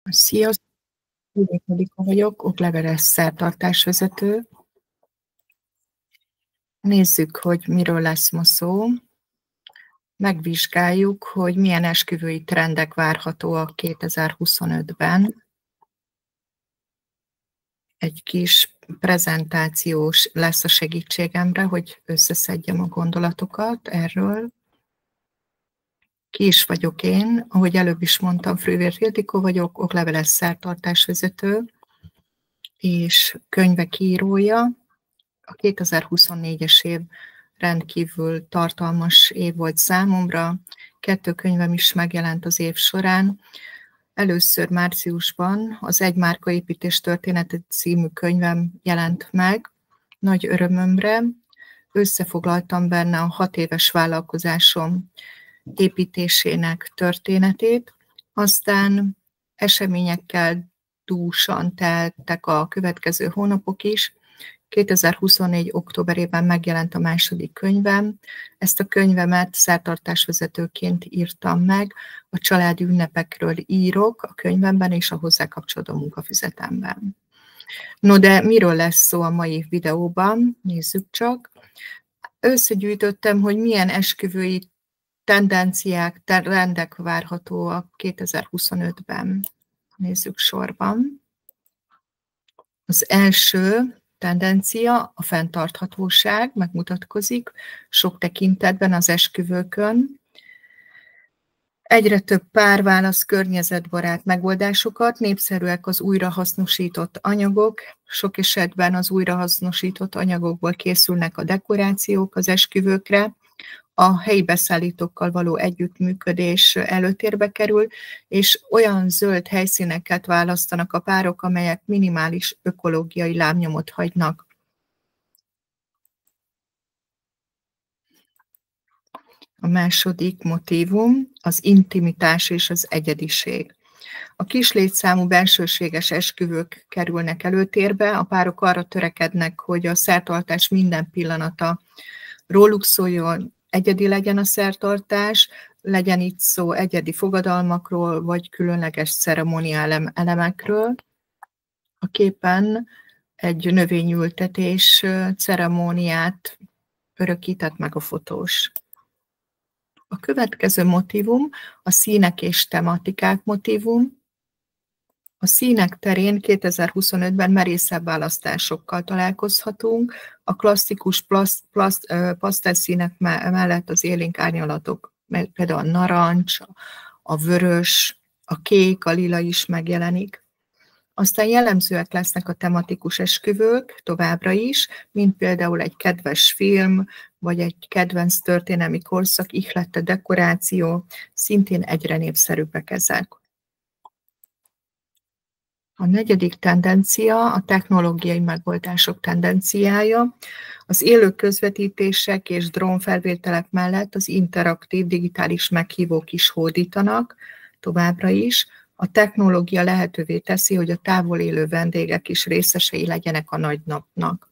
Sziasztok! Hideg Anikó vagyok, okleveles szertartásvezető. Nézzük, hogy miről lesz ma szó. Megvizsgáljuk, hogy milyen esküvői trendek várhatóak 2025-ben. Egy kis prezentációs lesz a segítségemre, hogy összeszedjem a gondolatokat erről. Ki is vagyok én, ahogy előbb is mondtam, Frühwirth Ildikó vagyok, okleveles szertartásvezető és könyvek írója. A 2024-es év rendkívül tartalmas év volt számomra. 2 könyvem is megjelent az év során. Először márciusban az Egy márkaépítés története című könyvem jelent meg. Nagy örömömre összefoglaltam benne a 6 éves vállalkozásom építésének történetét. Aztán eseményekkel dúsan teltek a következő hónapok is. 2024. októberében megjelent a második könyvem. Ezt a könyvemet szertartásvezetőként írtam meg. A családi ünnepekről írok a könyvemben és a hozzá kapcsolódó munkafüzetemben. No, de miről lesz szó a mai videóban? Nézzük csak. Összegyűjtöttem, hogy milyen esküvői tendenciák, trendek várhatóak 2025-ben. Nézzük sorban. Az első tendencia a fenntarthatóság, megmutatkozik sok tekintetben az esküvőkön. Egyre több pár választ környezetbarát megoldásokat, népszerűek az újrahasznosított anyagok, sok esetben az újrahasznosított anyagokból készülnek a dekorációk az esküvőkre, a helyi beszállítókkal való együttműködés előtérbe kerül, és olyan zöld helyszíneket választanak a párok, amelyek minimális ökológiai lábnyomot hagynak. A második motívum az intimitás és az egyediség. A kis létszámú bensőséges esküvők kerülnek előtérbe, a párok arra törekednek, hogy a szertartás minden pillanata róluk szóljon, egyedi legyen a szertartás, legyen itt szó egyedi fogadalmakról, vagy különleges ceremóniál elemekről. A képen egy növényültetés ceremóniát örökített meg a fotós. A következő motívum a színek és tematikák motívum. A színek terén 2025-ben merészebb választásokkal találkozhatunk. A klasszikus pasztelszínek mellett az élénk árnyalatok, például a narancs, a vörös, a kék, a lila is megjelenik. Aztán jellemzőek lesznek a tematikus esküvők továbbra is, mint például egy kedves film, vagy egy kedvenc történelmi korszak, ihlette dekoráció, szintén egyre népszerűbbek ezek. A negyedik tendencia a technológiai megoldások tendenciája. Az élő közvetítések és drónfelvételek mellett az interaktív digitális meghívók is hódítanak továbbra is. A technológia lehetővé teszi, hogy a távol élő vendégek is részesei legyenek a nagy napnak.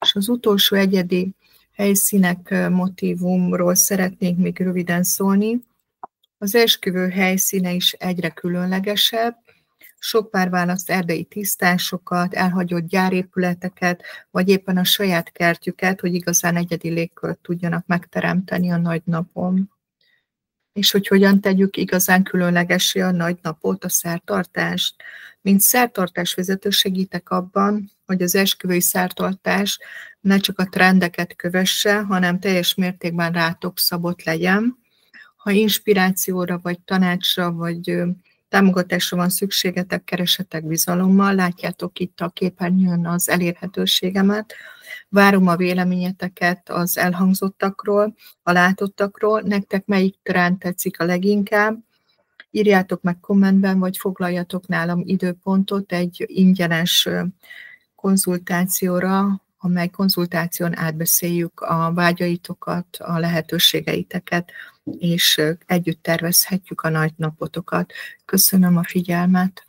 És az utolsó egyedi helyszínek motívumról szeretnék még röviden szólni. Az esküvő helyszíne is egyre különlegesebb. Sok pár választ erdei tisztásokat, elhagyott gyárépületeket, vagy éppen a saját kertjüket, hogy igazán egyedi légkört tudjanak megteremteni a nagy napon. És hogy hogyan tegyük igazán különlegessé a nagy napot, a szertartást. Mint szertartásvezető segítek abban, hogy az esküvői szertartás ne csak a trendeket kövesse, hanem teljes mértékben rátok szabott legyen. Ha inspirációra, vagy tanácsra, vagy támogatásra van szükségetek, keresetek bizalommal, látjátok itt a képernyőn az elérhetőségemet. Várom a véleményeteket az elhangzottakról, a látottakról. Nektek melyik trend tetszik a leginkább? Írjátok meg kommentben, vagy foglaljatok nálam időpontot egy ingyenes konzultációra, amely konzultáción átbeszéljük a vágyaitokat, a lehetőségeiteket, és együtt tervezhetjük a nagy napotokat. Köszönöm a figyelmet!